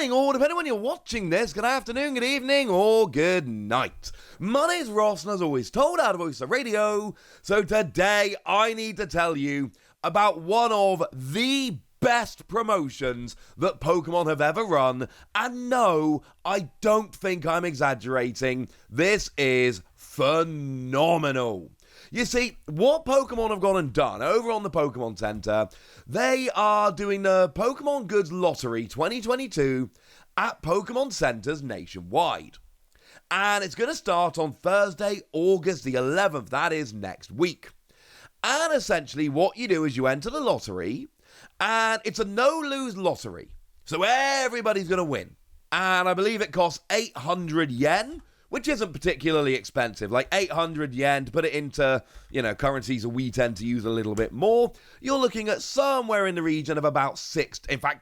morning, or depending on when you're watching this, good afternoon, good evening, or good night. My name's Ross, and as always, told out of Voice of Radio. So today, I need to tell you about one of the best promotions that Pokemon have ever run. And no, I don't think I'm exaggerating. This is phenomenal. You see, what Pokemon have gone and done over on the Pokemon Center, they are doing the Pokemon Goods Lottery 2022 at Pokemon Centers nationwide. And it's going to start on Thursday, August the 11th. That is next week. And essentially what you do is you enter the lottery, and it's a no-lose lottery. So everybody's going to win. And I believe it costs 800 yen, which isn't particularly expensive. Like 800 yen, to put it into, currencies that we tend to use a little bit more, you're looking at somewhere in the region of about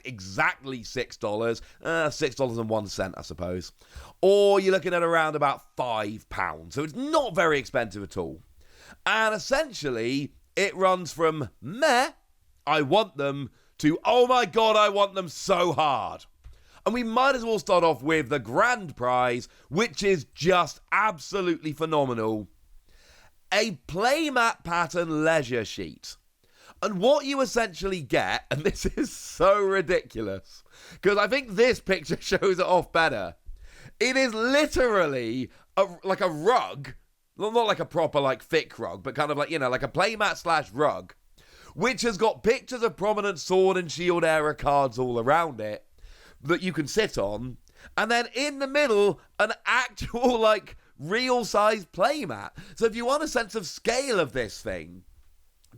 exactly $6, $6.01, I suppose. Or you're looking at around about £5. So it's not very expensive at all. And essentially, it runs from meh, I want them, to oh my god, I want them so hard. And we might as well start off with the grand prize, which is just absolutely phenomenal. A playmat pattern leisure sheet. And what you essentially get, and this is so ridiculous, because I think this picture shows it off better. It is literally like a rug, not like a proper thick rug, but kind of like a playmat / rug, which has got pictures of prominent Sword and Shield era cards all around it that you can sit on, and then in the middle, an actual, real-size playmat. So if you want a sense of scale of this thing,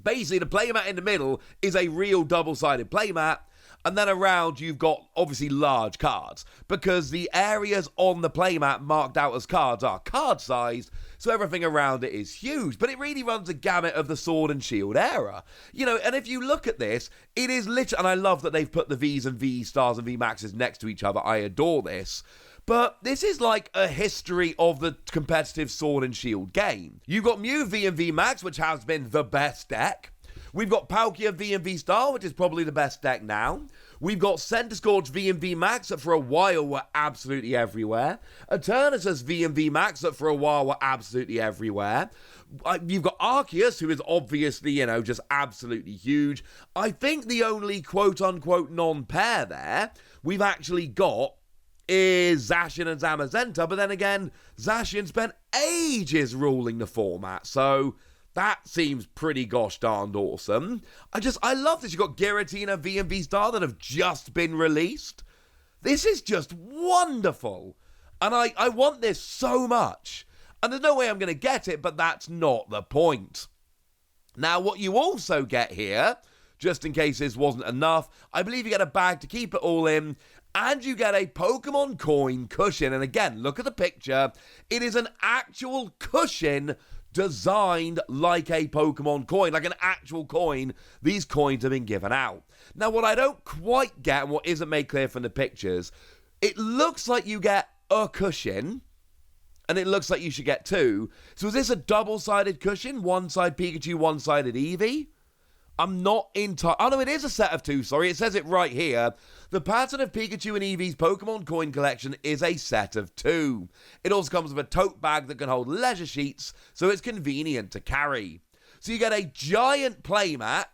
basically the playmat in the middle is a real double-sided playmat, and then around you've got, obviously, large cards, because the areas on the playmat marked out as cards are card-sized, so everything around it is huge. But it really runs a gamut of the Sword and Shield era. And if you look at this, it is literally, and I love that they've put the Vs and V Stars and V Maxes next to each other. I adore this. But this is like a history of the competitive Sword and Shield game. You've got Mew V and V Max, which has been the best deck. We've got Palkia V and V Star, which is probably the best deck now. We've got Centiskorch V and V Max that for a while were absolutely everywhere. Eternatus V and V Max that for a while were absolutely everywhere. You've got Arceus, who is obviously, just absolutely huge. I think the only quote-unquote non-pair there we've actually got is Zacian and Zamazenta, but then again, Zacian spent ages ruling the format, so that seems pretty gosh darned awesome. I love this. You've got Giratina V and V Star that have just been released. This is just wonderful. And I want this so much. And there's no way I'm going to get it, but that's not the point. Now, what you also get here, just in case this wasn't enough, I believe you get a bag to keep it all in, and you get a Pokemon coin cushion. And again, look at the picture. It is an actual cushion designed like a Pokemon coin, like an actual coin. These coins have been given out. Now, what I don't quite get, and what isn't made clear from the pictures, it looks like you get a cushion, and it looks like you should get two. So is this a double-sided cushion? One side Pikachu, one-sided Eevee? I'm not entirely... Oh, no, it is a set of two, sorry. It says it right here. The pattern of Pikachu and Eevee's Pokemon coin collection is a set of two. It also comes with a tote bag that can hold leisure sheets, so it's convenient to carry. So you get a giant playmat,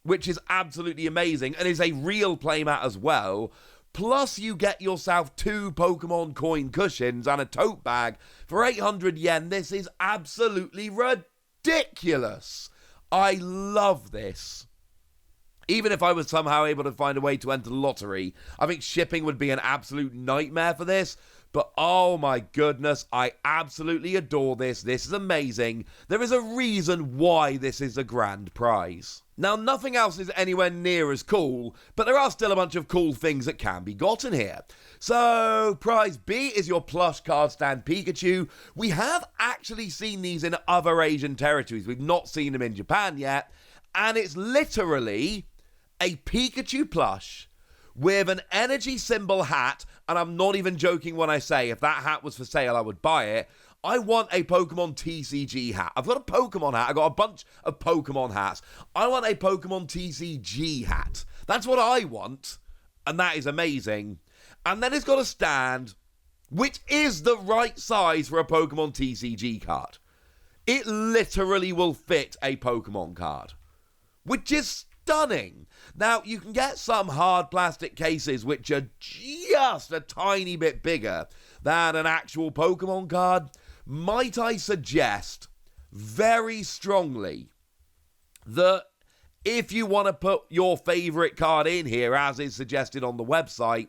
which is absolutely amazing, and is a real playmat as well. Plus, you get yourself two Pokemon coin cushions and a tote bag for 800 yen. This is absolutely ridiculous. I love this. Even if I was somehow able to find a way to enter the lottery, I think shipping would be an absolute nightmare for this. But oh my goodness, I absolutely adore this. This is amazing. There is a reason why this is a grand prize. Now, nothing else is anywhere near as cool, but there are still a bunch of cool things that can be gotten here. So, prize B is your plush card stand Pikachu. We have actually seen these in other Asian territories. We've not seen them in Japan yet. And it's literally a Pikachu plush with an energy symbol hat. And I'm not even joking when I say if that hat was for sale, I would buy it. I want a Pokemon TCG hat. I've got a Pokemon hat. I've got a bunch of Pokemon hats. I want a Pokemon TCG hat. That's what I want. And that is amazing. And then it's got a stand, which is the right size for a Pokemon TCG card. It literally will fit a Pokemon card, which is stunning. Now, you can get some hard plastic cases which are just a tiny bit bigger than an actual Pokemon card. Might I suggest very strongly that if you want to put your favourite card in here, as is suggested on the website,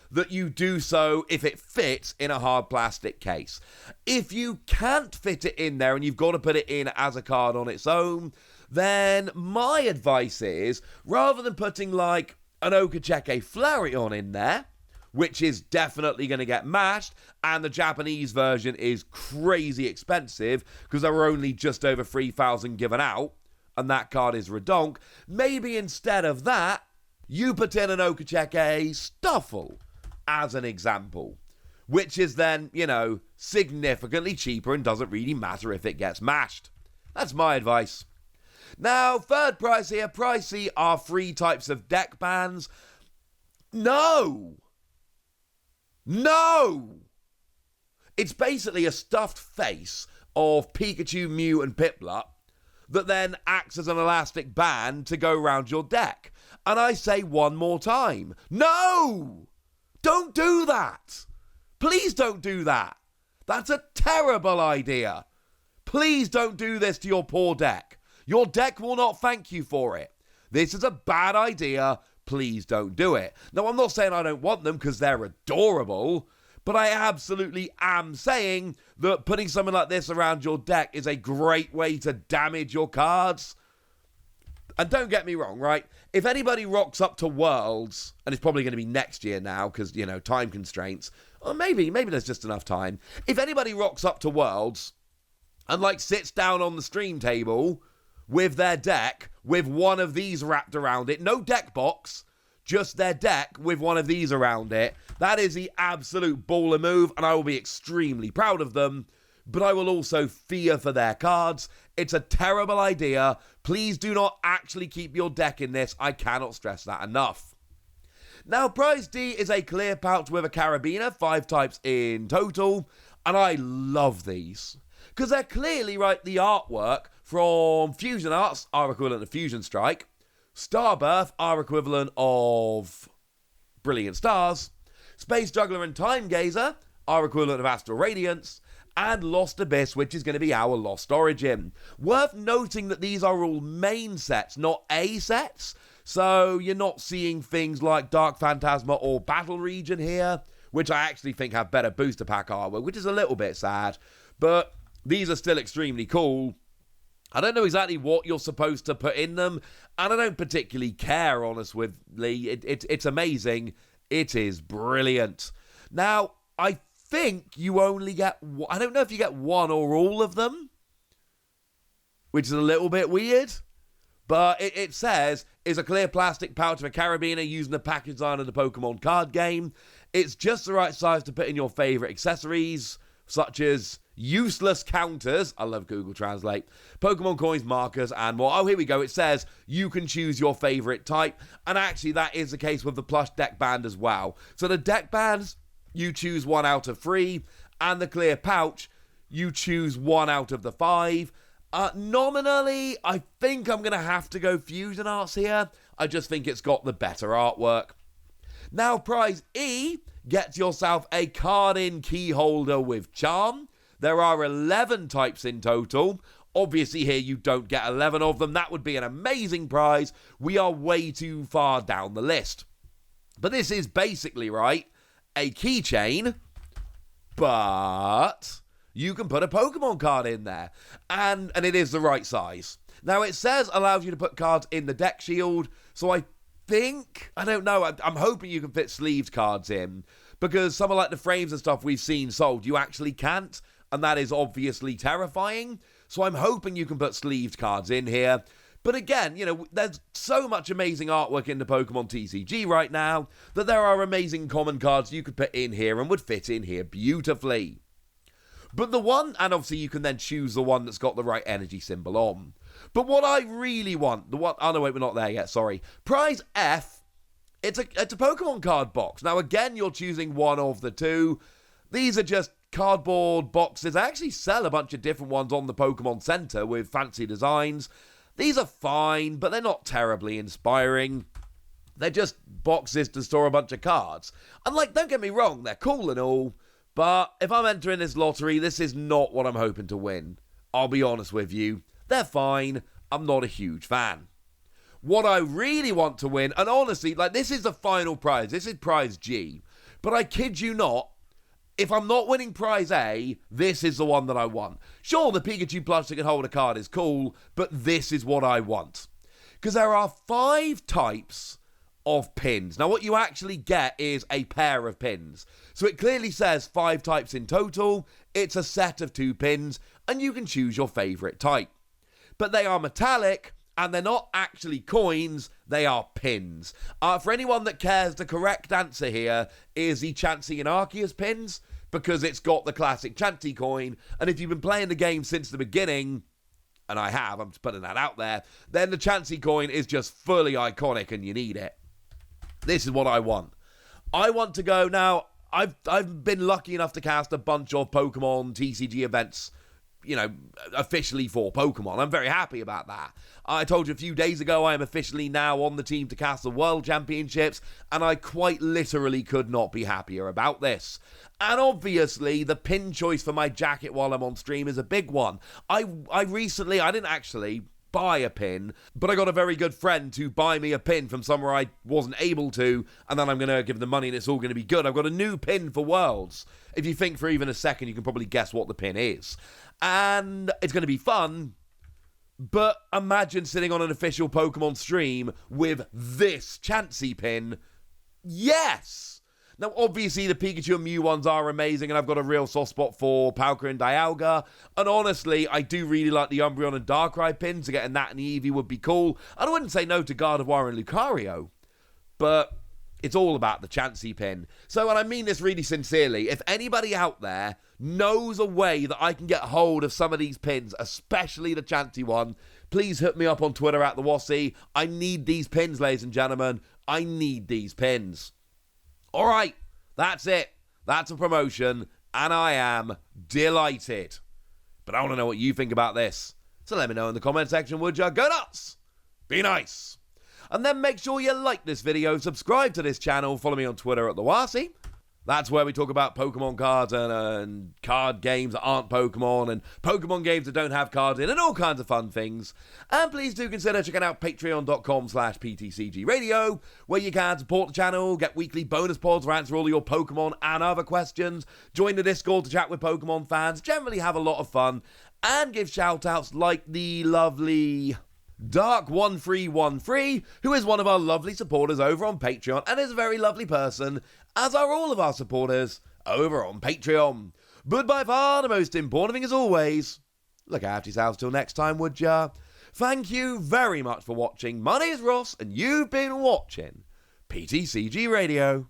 that you do so if it fits in a hard plastic case. If you can't fit it in there and you've got to put it in as a card on its own, then my advice is, rather than putting like an Okacheke Flareon in there, which is definitely going to get mashed, and the Japanese version is crazy expensive because there were only just over 3,000 given out, and that card is redonk, maybe instead of that, you put in an Okacheke Stuffle, as an example, which is then, significantly cheaper and doesn't really matter if it gets mashed. That's my advice. Now, third price here, pricey are 3 types of deck bands. No! It's basically a stuffed face of Pikachu, Mew, and Piplup that then acts as an elastic band to go around your deck. And I say one more time, no! Don't do that! Please don't do that! That's a terrible idea! Please don't do this to your poor deck. Your deck will not thank you for it. This is a bad idea. Please don't do it. Now, I'm not saying I don't want them because they're adorable, but I absolutely am saying that putting something like this around your deck is a great way to damage your cards. And don't get me wrong, right? If anybody rocks up to Worlds, and it's probably going to be next year now because, time constraints, or maybe there's just enough time. If anybody rocks up to Worlds and, sits down on the stream table with their deck with one of these wrapped around it, no deck box, just their deck with one of these around it, that is the absolute baller move, and I will be extremely proud of them, but I will also fear for their cards. It's a terrible idea. Please do not actually keep your deck in this. I cannot stress that enough. Now, Prize D is a clear pouch with a carabiner, 5 types in total, and I love these because they're clearly, the artwork from Fusion Arts, our equivalent of Fusion Strike, Starbirth, our equivalent of Brilliant Stars, Space Juggler and Time Gazer, our equivalent of Astral Radiance, and Lost Abyss, which is going to be our Lost Origin. Worth noting that these are all main sets, not A sets, so you're not seeing things like Dark Phantasma or Battle Region here, which I actually think have better booster pack artwork, which is a little bit sad, but these are still extremely cool. I don't know exactly what you're supposed to put in them, and I don't particularly care, honestly. It's amazing. It is brilliant. Now, I think you only get... I don't know if you get one or all of them, which is a little bit weird, but it says, is a clear plastic pouch of a carabiner using the package design of the Pokemon card game. It's just the right size to put in your favourite accessories, such as useless counters, I love Google Translate, Pokemon coins, markers, and more. Oh, here we go. It says you can choose your favorite type, and actually that is the case with the plush deck band as well. So the deck bands, you choose 1 out of 3, and the clear pouch, you choose 1 out of the 5. Nominally, I think I'm going to have to go Fusion Arts here. I just think it's got the better artwork. Now, Prize E gets yourself a card-in key holder with charm. There are 11 types in total. Obviously, here you don't get 11 of them. That would be an amazing prize. We are way too far down the list. But this is basically, a keychain, but you can put a Pokemon card in there. And it is the right size. Now, it says allows you to put cards in the deck shield. So I don't know, I'm hoping you can fit sleeved cards in. Because some of the frames and stuff we've seen sold, you actually can't. And that is obviously terrifying. So I'm hoping you can put sleeved cards in here. But again, there's so much amazing artwork in the Pokemon TCG right now that there are amazing common cards you could put in here and would fit in here beautifully. But the one, and obviously you can then choose the one that's got the right energy symbol on. But what I really want, oh no, wait, we're not there yet, sorry. Prize F it's a Pokemon card box. Now, again, you're choosing one of the two. These are just cardboard boxes. I actually sell a bunch of different ones on the Pokemon Center with fancy designs. These are fine, but they're not terribly inspiring. They're just boxes to store a bunch of cards. And, like, don't get me wrong, they're cool and all, but if I'm entering this lottery, this is not what I'm hoping to win. I'll be honest with you. They're fine. I'm not a huge fan. What I really want to win, and honestly, like, this is the final prize. This is prize G. But I kid you not, if I'm not winning prize A, this is the one that I want. Sure, the Pikachu plush that can hold a card is cool, but this is what I want. Because there are 5 types of pins. Now, what you actually get is a pair of pins. So it clearly says 5 types in total. It's a set of 2 pins, and you can choose your favourite type. But they are metallic, and they're not actually coins, they are pins. For anyone that cares, the correct answer here is the Chansey and Arceus pins, because it's got the classic Chansey coin, and if you've been playing the game since the beginning, and I have, I'm just putting that out there, then the Chansey coin is just fully iconic and you need it. This is what I want. I want to go now. I've been lucky enough to cast a bunch of Pokemon TCG events, you know, officially for Pokemon. I'm very happy about that. I told you a few days ago I am officially now on the team to cast the World Championships, and I quite literally could not be happier about this. And obviously, the pin choice for my jacket while I'm on stream is a big one. I didn't actually buy a pin, but I got a very good friend to buy me a pin from somewhere I wasn't able to, and then I'm going to give them money and it's all going to be good. I've got a new pin for Worlds. If you think for even a second, you can probably guess what the pin is. And it's going to be fun, but imagine sitting on an official Pokemon stream with this Chansey pin. Yes! Now, obviously, the Pikachu and Mew ones are amazing, and I've got a real soft spot for Palkia and Dialga. And honestly, I do really like the Umbreon and Darkrai pins, so getting that and Eevee would be cool. And I wouldn't say no to Gardevoir and Lucario, but it's all about the Chansey pin. So, and I mean this really sincerely, if anybody out there knows a way that I can get hold of some of these pins, especially the Chansey one, please hit me up on Twitter at @TheWassy. I need these pins, ladies and gentlemen. I need these pins. All right, that's it. That's a promotion, and I am delighted. But I want to know what you think about this. So let me know in the comment section, would you? Go nuts! Be nice! And then make sure you like this video, subscribe to this channel, follow me on Twitter at @TheWassy. That's where we talk about Pokemon cards and card games that aren't Pokemon and Pokemon games that don't have cards in and all kinds of fun things. And please do consider checking out patreon.com/PTCG Radio, where you can support the channel, get weekly bonus pods where I answer all of your Pokemon and other questions, join the Discord to chat with Pokemon fans, generally have a lot of fun, and give shout-outs like the lovely Dark1313, who is one of our lovely supporters over on Patreon and is a very lovely person, as are all of our supporters over on Patreon. But by far the most important thing, as always, look after yourselves till next time, would ya? Thank you very much for watching. My name is Ross, and you've been watching PTCG Radio.